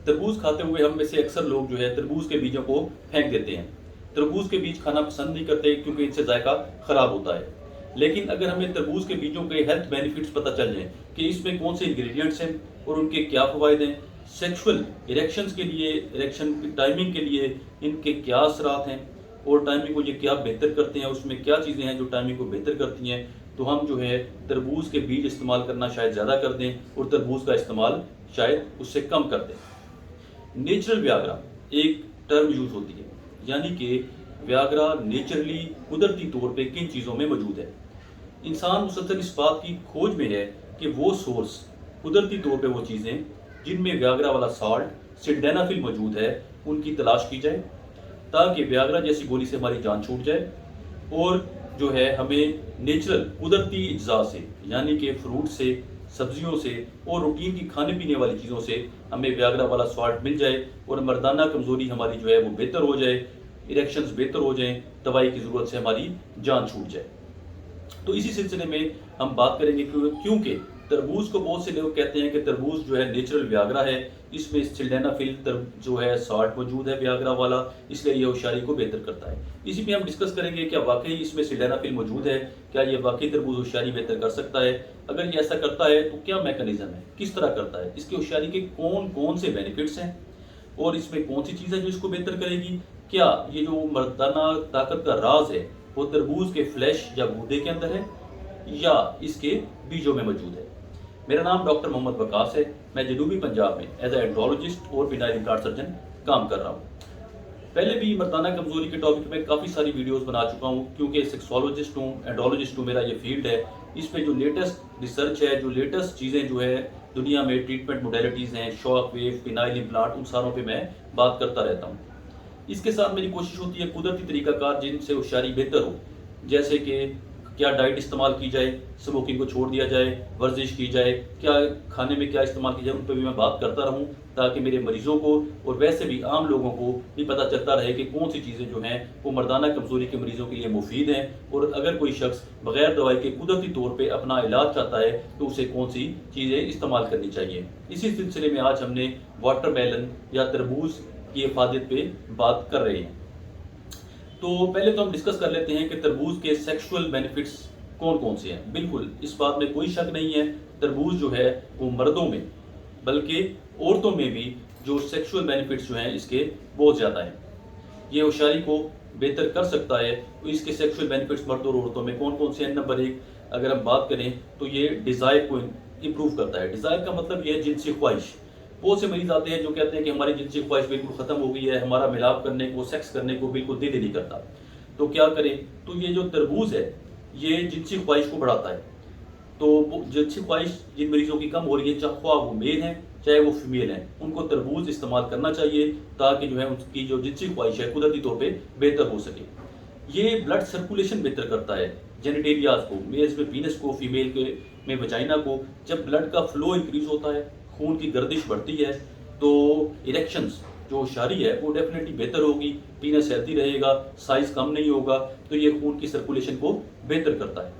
تربوز کھاتے ہوئے ہم میں سے اکثر لوگ جو ہے تربوز کے بیجوں کو پھینک دیتے ہیں. تربوز کے بیج کھانا پسند نہیں کرتے کیونکہ ان سے ذائقہ خراب ہوتا ہے. لیکن اگر ہمیں تربوز کے بیجوں کے ہیلتھ بینیفٹس پتہ چل جائیں کہ اس میں کون سے انگریڈینٹس ہیں اور ان کے کیا فوائد ہیں، سیکشول اریکشنز کے لیے، اریکشن ٹائمنگ کے لیے ان کے کیا اثرات ہیں، اور ٹائمنگ کو یہ کیا بہتر کرتے ہیں، اس میں کیا چیزیں ہیں جو ٹائمنگ کو بہتر کرتی ہیں، تو ہم جو ہے تربوز کے بیج استعمال کرنا شاید زیادہ کر دیں اور تربوز کا استعمال شاید اس سے کم کر دیں. نیچرل ویاگرا ایک ٹرم یوز ہوتی ہے، یعنی کہ ویاگرا نیچرلی قدرتی طور پہ کن چیزوں میں موجود ہے. انسان مسلسل اس بات کی کھوج میں ہے کہ وہ سورس، قدرتی طور پہ وہ چیزیں جن میں ویاگرا والا سالٹ سلڈینافل موجود ہے ان کی تلاش کی جائے تاکہ ویاگرا جیسی گولی سے ہماری جان چھوٹ جائے، اور جو ہے ہمیں نیچرل قدرتی اجزاء سے یعنی کہ فروٹ سے، سبزیوں سے اور روٹین کی کھانے پینے والی چیزوں سے ہمیں ویاگرا والا سالٹ مل جائے اور مردانہ کمزوری ہماری جو ہے وہ بہتر ہو جائے، اریکشنز بہتر ہو جائیں، دوائی کی ضرورت سے ہماری جان چھوٹ جائے. تو اسی سلسلے میں ہم بات کریں گے کیونکہ تربوز کو بہت سے لوگ کہتے ہیں کہ تربوز جو ہے نیچرل ویاگرا ہے، اس میں سلڈینافل جو ہے سالٹ موجود ہے ویاگرا والا، اس لیے یہ ہوشیاری کو بہتر کرتا ہے. اسی پہ ہم ڈسکس کریں گے کیا واقعی اس میں سلڈینافل موجود ہے، کیا یہ واقعی تربوز ہوشیاری بہتر کر سکتا ہے، اگر یہ ایسا کرتا ہے تو کیا میکانزم ہے، کس طرح کرتا ہے، اس کی ہوشیاری کے کون کون سے بینیفٹس ہیں، اور اس میں کون سی چیز ہے جو اس کو بہتر کرے گی. کیا یہ جو مردانہ طاقت کا راز ہے وہ تربوز کے فلیش یا گودے کے اندر ہے یا اس کے بیجوں میں موجود ہے. میرا نام ڈاکٹر محمد وقاص ہے. میں جنوبی پنجاب میں ایز اے اینڈرولوجسٹ اور بینائی ریکارڈ سرجن کام کر رہا ہوں. پہلے بھی مردانہ کمزوری کے ٹاپک میں کافی ساری ویڈیوز بنا چکا ہوں کیونکہ سیکسولوجسٹ ہوں، اینڈرولوجسٹ ہوں، میرا یہ فیلڈ ہے. اس میں جو لیٹسٹ ریسرچ ہے، جو لیٹسٹ چیزیں جو ہے دنیا میں ٹریٹمنٹ موڈیلٹیز ہیں، شاک ویو، فینائل امپلانٹ، ان ساروں پہ میں بات کرتا رہتا ہوں. اس کے ساتھ میری کوشش ہوتی ہے قدرتی طریقہ کار جن سے ہوشیاری بہتر ہو، جیسے کہ کیا ڈائٹ استعمال کی جائے، اسموکنگ کو چھوڑ دیا جائے، ورزش کی جائے، کیا کھانے میں کیا استعمال کی جائے، ان پہ بھی میں بات کرتا رہوں تاکہ میرے مریضوں کو اور ویسے بھی عام لوگوں کو بھی پتہ چلتا رہے کہ کون سی چیزیں جو ہیں وہ مردانہ کمزوری کے مریضوں کے لیے مفید ہیں، اور اگر کوئی شخص بغیر دوائی کے قدرتی طور پہ اپنا علاج چاہتا ہے تو اسے کون سی چیزیں استعمال کرنی چاہیے. اسی سلسلے میں آج ہم نے واٹر میلن یا تربوز کی افادیت پہ بات کر رہے ہیں. تو پہلے تو ہم ڈسکس کر لیتے ہیں کہ تربوز کے سیکشول بینیفٹس کون کون سے ہیں. بالکل اس بات میں کوئی شک نہیں ہے، تربوز جو ہے وہ مردوں میں بلکہ عورتوں میں بھی جو سیکشول بینیفٹس جو ہیں اس کے بہت زیادہ ہیں. یہ ہوشیاری کو بہتر کر سکتا ہے. تو اس کے سیکشول بینیفٹس مردوں اور عورتوں میں کون کون سے ہیں؟ نمبر 1 اگر ہم بات کریں تو یہ ڈیزائر کو امپروو کرتا ہے. ڈیزائر کا مطلب یہ ہے جنسی خواہش. بہت سے مریض آتے ہیں جو کہتے ہیں کہ ہماری جنسی خواہش بالکل ختم ہو گئی ہے، ہمارا ملاپ کرنے کو، سیکس کرنے کو بالکل دل ہی نہیں کرتا. تو کیا کریں؟ تو یہ جو تربوز ہے یہ جنسی خواہش کو بڑھاتا ہے. تو جنسی خواہش جن مریضوں کی کم ہو رہی ہے، چاہے خواہ وہ میل ہیں چاہے وہ فیمیل ہیں، ان کو تربوز استعمال کرنا چاہیے تاکہ جو ہے ان کی جو جنسی خواہش ہے قدرتی طور پہ بہتر ہو سکے. یہ بلڈ سرکولیشن بہتر کرتا ہے جینیٹیلیاز کو، میلز میں پینس کو، فیمیل کے میں وجائنا کو. جب بلڈ کا فلو انکریز ہوتا ہے، خون کی گردش بڑھتی ہے، تو اریکشنز جو ہوشیاری ہے وہ ڈیفینیٹلی بہتر ہوگی، پینس ہیلتھی رہے گا، سائز کم نہیں ہوگا. تو یہ خون کی سرکولیشن کو بہتر کرتا ہے.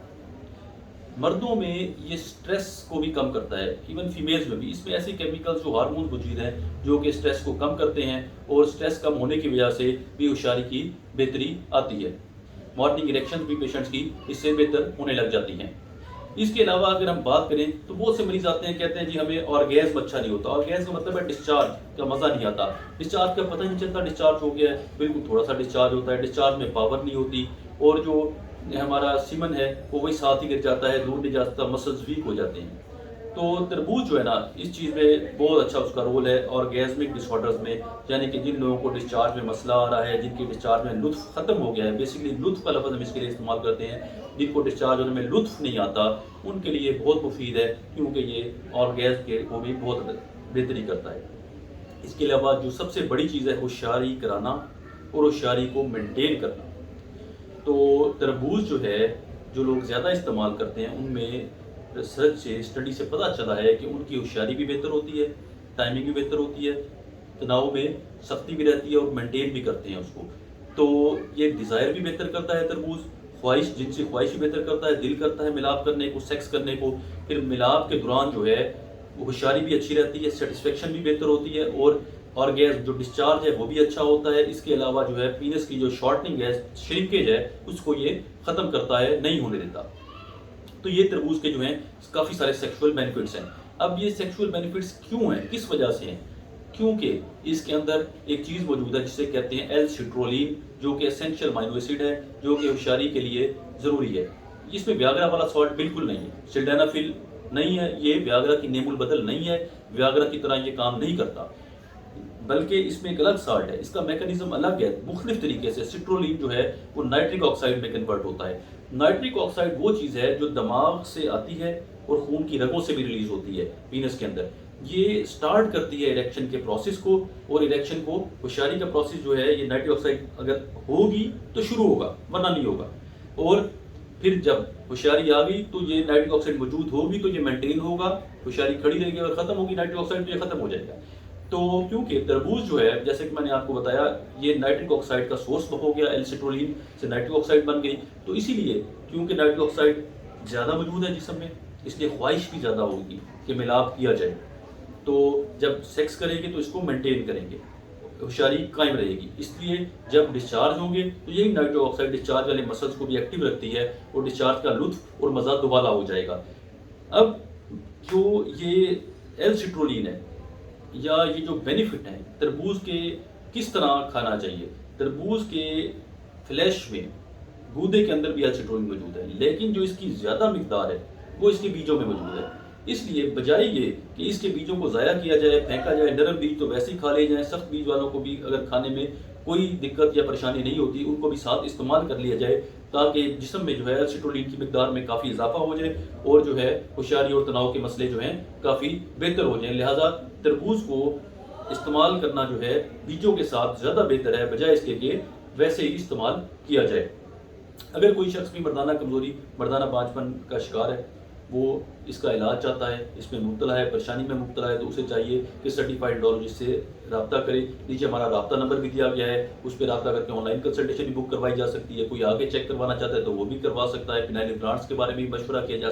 مردوں میں یہ سٹریس کو بھی کم کرتا ہے، ایون فیمیلز میں بھی. اس میں ایسے کیمیکلز جو ہارمونز موجود ہیں جو کہ سٹریس کو کم کرتے ہیں، اور سٹریس کم ہونے کی وجہ سے بھی ہوشیاری کی بہتری آتی ہے. مارننگ اریکشنز بھی پیشنٹس کی اس سے بہتر ہونے لگ جاتی ہیں. اس کے علاوہ اگر ہم بات کریں تو بہت سے مریض آتے ہیں کہتے ہیں جی ہمیں آرگیزم اچھا نہیں ہوتا. آرگیزم کا مطلب ہے ڈسچارج کا مزہ نہیں آتا، ڈسچارج کا پتہ نہیں چلتا ڈسچارج ہو گیا ہے، بالکل تھوڑا سا ڈسچارج ہوتا ہے، ڈسچارج میں پاور نہیں ہوتی، اور جو ہمارا سیمن ہے وہ وہی ساتھ ہی گر جاتا ہے، دور نہیں جاتا، مسلز ویک ہو جاتے ہیں. تو تربوز جو ہے نا اس چیز میں بہت اچھا اس کا رول ہے آرگیزمک ڈس آرڈرز میں، یعنی کہ جن لوگوں کو ڈسچارج میں مسئلہ آ رہا ہے، جن کی ڈسچارج میں لطف ختم ہو گیا ہے. بیسیکلی لطف کا لفظ ہم اس کے لیے استعمال کرتے ہیں، جن کو ڈسچارج ہونے میں لطف نہیں آتا ان کے لیے بہت مفید ہے کیونکہ یہ آرگیزم کے کو بھی بہت بہتری کرتا ہے. اس کے علاوہ جو سب سے بڑی چیز ہے ہوشیاری کرانا اور ہوشیاری کو مینٹین کرنا. تو تربوز جو ہے جو لوگ زیادہ استعمال کرتے ہیں ان میں ریسرچ سے، اسٹڈی سے پتہ چلا ہے کہ ان کی ہوشیاری بھی بہتر ہوتی ہے، ٹائمنگ بھی بہتر ہوتی ہے، تناؤ میں سختی بھی رہتی ہے اور مینٹین بھی کرتے ہیں اس کو. تو یہ ڈیزائر بھی بہتر کرتا ہے تربوز، خواہش، جنسی خواہش بھی بہتر کرتا ہے، دل کرتا ہے ملاپ کرنے کو، سیکس کرنے کو. پھر ملاپ کے دوران جو ہے وہ ہوشیاری بھی اچھی رہتی ہے، سیٹسفیکشن بھی بہتر ہوتی ہے، اور آرگیزم جو ڈسچارج ہے وہ بھی اچھا ہوتا ہے۔ اس کے علاوہ جو ہے پینس کی جو شارٹنگ ہے، شرنکیج ہے، اس کو یہ ختم کرتا ہے، نہیں ہونے دیتا۔ تو یہ تربوز کے جو ہیں کافی سارے سیکشول بینیفٹس ہیں۔ اب یہ سیکشول بینیفٹس کیوں ہیں، کس وجہ سے ہیں؟ کیونکہ اس کے اندر ایک چیز موجود ہے جسے کہتے ہیں ایل سٹرولین، جو کہ اسینشل امینو ایسڈ ہے، جو کہ ہوشیاری کے لیے ضروری ہے۔ اس میں ویاگرا والا سالٹ بالکل نہیں ہے، سلڈینافل نہیں ہے، یہ ویاگرا کی نیم البدل نہیں ہے، ویاگرا کی طرح یہ کام نہیں کرتا، بلکہ اس میں ایک الگ سالٹ ہے، اس کا میکانزم الگ ہے، مختلف طریقے سے۔ سٹرولین جو ہے وہ نائٹرک آکسائڈ میں کنورٹ ہوتا ہے۔ نائٹرک آکسائڈ وہ چیز ہے جو دماغ سے آتی ہے اور خون کی رگوں سے بھی ریلیز ہوتی ہے وینس کے اندر۔ یہ سٹارٹ کرتی ہے اریکشن کے پروسیس کو، اور اریکشن کو ہوشیاری کا پروسیس جو ہے یہ نائٹرک آکسائڈ اگر ہوگی تو شروع ہوگا، ورنہ نہیں ہوگا۔ اور پھر جب ہوشیاری آ گئی تو یہ نائٹرک آکسائڈ موجود ہوگی تو یہ مینٹین ہوگا، ہوشیاری کھڑی رہے گی، اگر ختم ہوگی نائٹرک آکسائڈ تو یہ ختم ہو جائے گا۔ تو کیونکہ تربوز جو ہے، جیسے کہ میں نے آپ کو بتایا، یہ نائٹرک آکسائڈ کا سورس ہو گیا، ایل سٹرولین سے نائٹرک آکسائڈ بن گئی، تو اسی لیے کیونکہ نائٹرک آکسائڈ زیادہ موجود ہے جسم میں، اس لیے خواہش بھی زیادہ ہوگی کہ ملاپ کیا جائے۔ تو جب سیکس کریں گے تو اس کو مینٹین کریں گے، ہوشیاری قائم رہے گی۔ اس لیے جب ڈسچارج ہوں گے تو یہی نائٹرک آکسائڈ ڈسچارج والے مسلس کو بھی ایکٹیو رکھتی ہے، اور ڈسچارج کا لطف اور مزہ دوبالا ہو جائے گا۔ اب جو یہ ایل سٹرولین ہے یا یہ جو بینیفٹ ہیں تربوز کے، کس طرح کھانا چاہیے؟ تربوز کے فلیش میں، گودے کے اندر بھی ایل سٹرولین موجود ہے، لیکن جو اس کی زیادہ مقدار ہے وہ اس کے بیجوں میں موجود ہے۔ اس لیے بجائے یہ کہ اس کے بیجوں کو ضائع کیا جائے، پھینکا جائے، نرم بیج تو ویسے ہی کھا لے جائیں، سخت بیج والوں کو بھی اگر کھانے میں کوئی دقت یا پریشانی نہیں ہوتی، ان کو بھی ساتھ استعمال کر لیا جائے، تاکہ جسم میں جو ہے سٹرولین کی مقدار میں کافی اضافہ ہو جائے، اور جو ہے ہوشیاری اور تناؤ کے مسئلے جو ہیں کافی بہتر ہو جائیں۔ لہٰذا تربوز کو استعمال کرنا جو ہے بیجوں کے ساتھ زیادہ بہتر ہے، بجائے اس کے کہ ویسے ہی استعمال کیا جائے۔ اگر کوئی شخص بھی مردانہ کمزوری، مردانہ بانجھ پن کا شکار ہے، وہ اس کا علاج چاہتا ہے، اس میں مبتلا ہے، پریشانی میں مبتلا ہے، تو اسے چاہیے کہ سرٹیفائڈ انڈالوجسٹ سے رابطہ کرے۔ نیچے ہمارا رابطہ نمبر بھی دیا گیا ہے، اس پہ رابطہ کر کے آن لائن کنسلٹیشن بھی بک کروائی جا سکتی ہے۔ کوئی آگے چیک کروانا چاہتا ہے تو وہ بھی کروا سکتا ہے۔ فینائل گرانٹس کے بارے میں بھی مشورہ کیا جا سکتا ہے۔